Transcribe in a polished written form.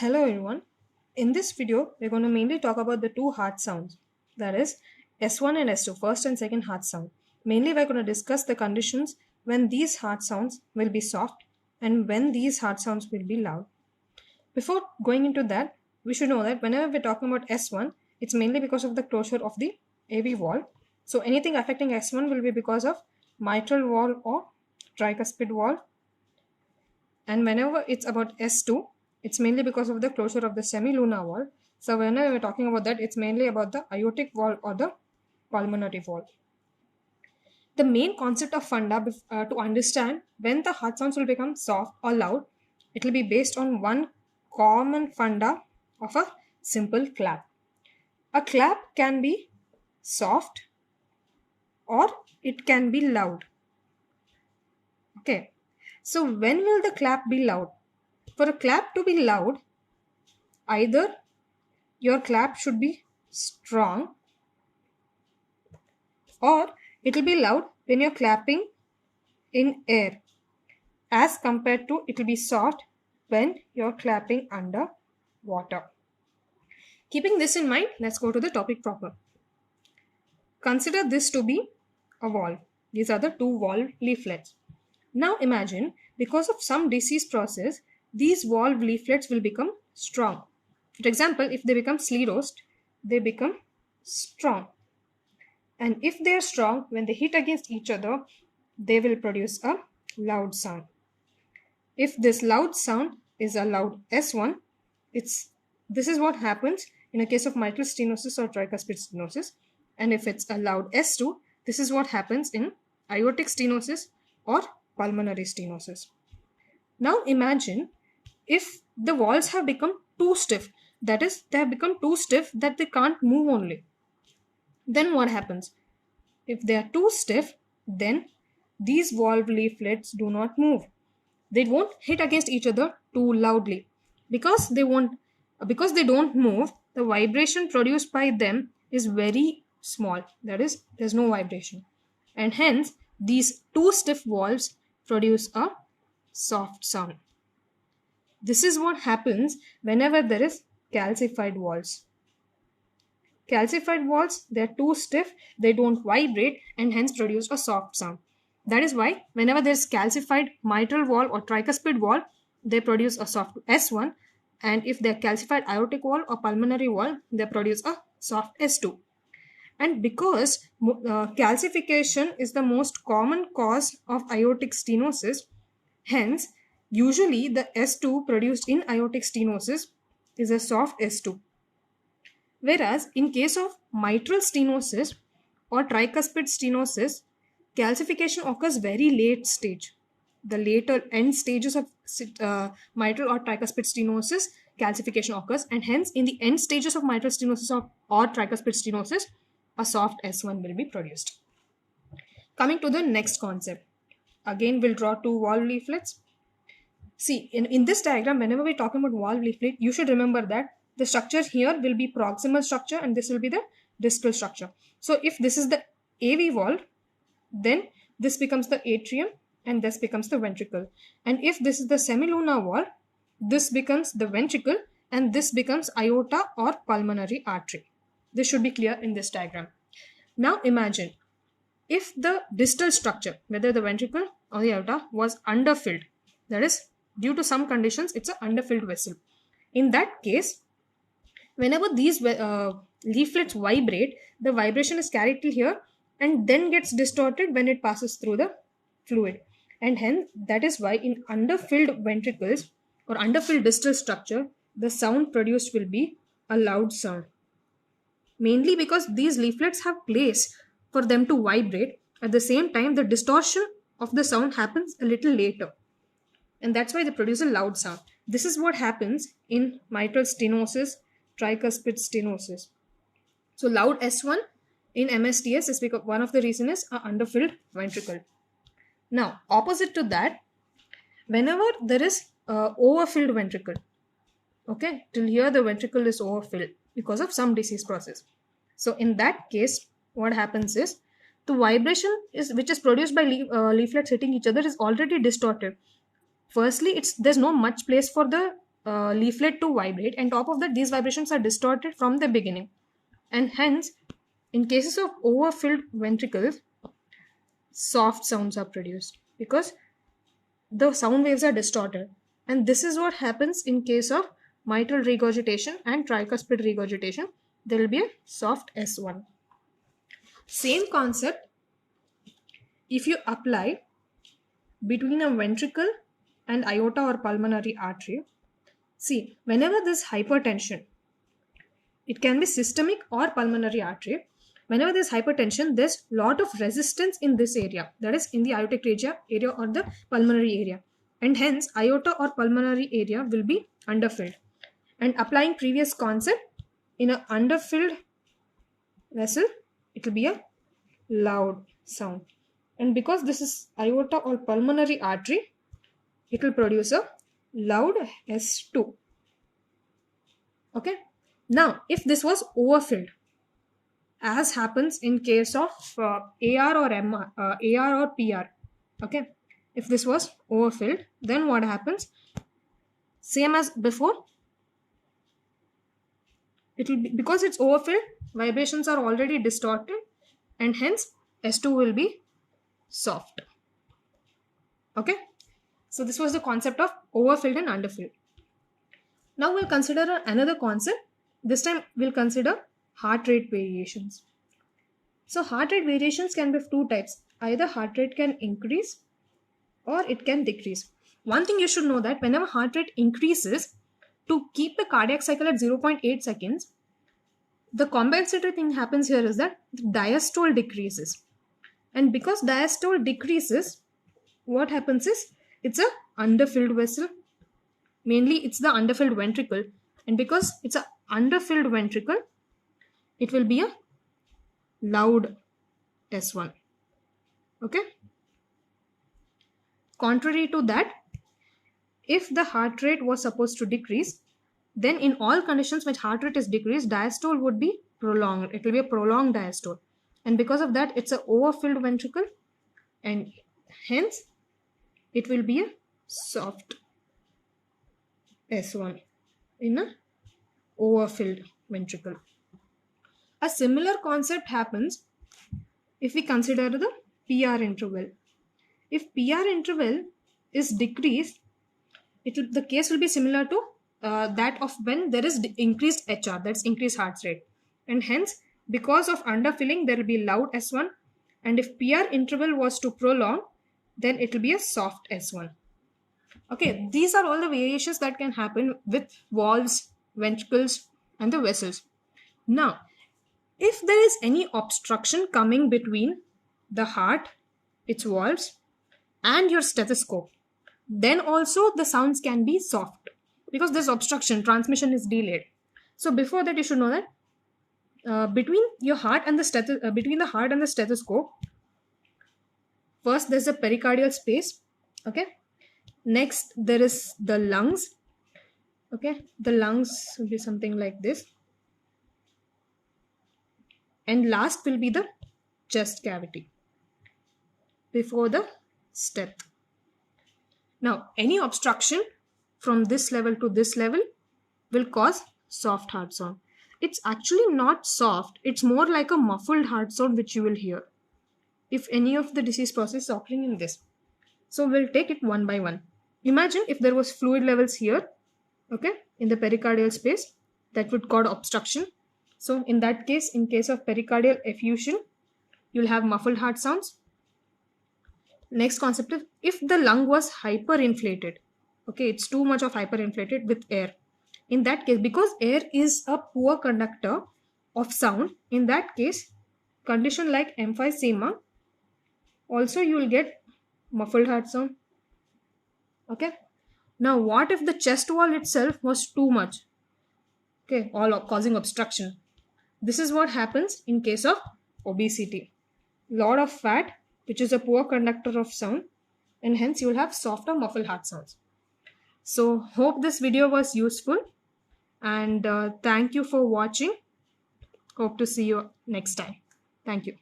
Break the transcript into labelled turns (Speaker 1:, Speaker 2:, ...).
Speaker 1: Hello everyone. In this video, we're going to mainly talk about the two heart sounds. That is S1 and S2, first and second heart sound. Mainly we're going to discuss the conditions when these heart sounds will be soft and when these heart sounds will be loud. Before going into that, we should know that whenever we're talking about S1, it's mainly because of the closure of the AV valve. So anything affecting S1 will be because of mitral valve or tricuspid valve, and whenever it's about S2, it's mainly because of the closure of the semilunar valve. So whenever we're talking about that, it's mainly about the aortic valve or the pulmonary valve. The main concept of funda to understand when the heart sounds will become soft or loud, it will be based on one common funda of a simple clap. A clap can be soft or it can be loud. Okay. So when will the clap be loud? For a clap to be loud, either your clap should be strong or it will be loud when you're clapping in air, as compared to it will be soft when you're clapping under water. Keeping this in mind, let's go to the topic proper. Consider this to be a valve. These are the two valve leaflets. Now imagine, because of some disease process, these valve leaflets will become strong. For example, if they become sclerosed, they become strong. And if they are strong, when they hit against each other, they will produce a loud sound. If this loud sound is a loud S1, this is what happens in a case of mitral stenosis or tricuspid stenosis. And if it's a loud S2, this is what happens in aortic stenosis or pulmonary stenosis. Now imagine if the walls have become too stiff, that is, they have become too stiff that they can't move only. Then what happens? If they are too stiff, then these valve leaflets do not move. They won't hit against each other too loudly. Because they don't move, the vibration produced by them is very small. That is, there's no vibration. And hence, these two stiff valves produce a soft sound. This is what happens whenever there is calcified valves. Calcified valves, they're too stiff, they don't vibrate and hence produce a soft sound. That is why whenever there's calcified mitral valve or tricuspid valve, they produce a soft S1, and if they're calcified aortic valve or pulmonary valve, they produce a soft S2. And because calcification is the most common cause of aortic stenosis, hence usually the S2 produced in aortic stenosis is a soft S2. Whereas in case of mitral stenosis or tricuspid stenosis, calcification occurs very late stage. The later end stages of mitral or tricuspid stenosis, calcification occurs, and hence in the end stages of mitral stenosis or tricuspid stenosis, a soft S1 will be produced. Coming to the next concept. Again, we'll draw two valve leaflets. See, in this diagram, whenever we're talking about valve leaflet, you should remember that the structure here will be proximal structure and this will be the distal structure. So if this is the AV valve, then this becomes the atrium and this becomes the ventricle. And if this is the semilunar valve, this becomes the ventricle and this becomes aorta or pulmonary artery. This should be clear in this diagram. Now imagine if the distal structure, whether the ventricle or the aorta, was underfilled. That is, due to some conditions, it's an underfilled vessel. In that case, whenever these leaflets vibrate, the vibration is carried till here and then gets distorted when it passes through the fluid. And hence, that is why in underfilled ventricles or underfilled distal structure, the sound produced will be a loud sound. Mainly because these leaflets have place for them to vibrate. At the same time, the distortion of the sound happens a little later. And that's why they produce a loud sound. This is what happens in mitral stenosis, tricuspid stenosis. So loud S1 in MSTS is because one of the reasons is an underfilled ventricle. Now, opposite to that, whenever there is overfilled ventricle, okay, till here the ventricle is overfilled because of some disease process. So in that case, what happens is the vibration which is produced by leaflets hitting each other is already distorted. Firstly, there's no much place for the leaflet to vibrate, and top of that these vibrations are distorted from the beginning, and hence in cases of overfilled ventricles soft sounds are produced because the sound waves are distorted. And this is what happens in case of mitral regurgitation and tricuspid regurgitation. There will be a soft S1. Same concept if you apply between a ventricle and aorta or pulmonary artery. See, whenever there's hypertension, it can be systemic or pulmonary artery. Whenever there's hypertension, there's a lot of resistance in this area, that is in the aortic area or the pulmonary area, and hence aorta or pulmonary area will be underfilled. And applying previous concept, in an underfilled vessel, it will be a loud sound. And because this is aorta or pulmonary artery, it will produce a loud S2. Okay. Now, if this was overfilled, as happens in case of AR or AR or PR, okay, if this was overfilled, then what happens? Same as before, it will be, because it's overfilled, vibrations are already distorted, and hence S2 will be soft. Okay, so this was the concept of overfilled and underfilled. Now we'll consider another concept. This time we'll consider heart rate variations. So heart rate variations can be of two types. Either heart rate can increase or it can decrease. One thing you should know, that whenever heart rate increases, to keep the cardiac cycle at 0.8 seconds, the compensatory thing happens here is that the diastole decreases. And because diastole decreases, what happens is it's a underfilled vessel. Mainly it's the underfilled ventricle. And because it's a underfilled ventricle, it will be a loud S1. Okay. Contrary to that, if the heart rate was supposed to decrease, then in all conditions which heart rate is decreased, diastole would be prolonged. It will be a prolonged diastole. And because of that, it's an overfilled ventricle, and hence it will be a soft S1 in a overfilled ventricle. A similar concept happens if we consider the PR interval. If PR interval is decreased, the case will be similar to that of when there is increased HR, that's increased heart rate. And hence, because of underfilling, there will be loud S1. And if PR interval was to prolong, then it will be a soft S1. Okay, these are all the variations that can happen with valves, ventricles, and the vessels. Now, if there is any obstruction coming between the heart, its valves, and your stethoscope, then also the sounds can be soft. Because there's obstruction, transmission is delayed. So before that, you should know that between your heart and the between the heart and the stethoscope, first there's a pericardial space. Okay. Next, there is the lungs. Okay, the lungs will be something like this. And last will be the chest cavity before the steth. Now, any obstruction from this level to this level will cause soft heart sound. It's actually not soft, it's more like a muffled heart sound which you will hear if any of the disease process is occurring in this. So we'll take it one by one. Imagine if there was fluid levels here, okay, in the pericardial space, that would cause obstruction. So in that case, in case of pericardial effusion, you'll have muffled heart sounds. Next concept is if the lung was hyperinflated, okay, it's too much of hyperinflated with air. In that case, because air is a poor conductor of sound, in that case, condition like emphysema, also you will get muffled heart sound. Okay. Now, what if the chest wall itself was too much? Okay, all causing obstruction. This is what happens in case of obesity. Lot of fat, which is a poor conductor of sound, and hence you will have softer muffled heart sounds. So, hope this video was useful, and thank you for watching. Hope to see you next time. Thank you.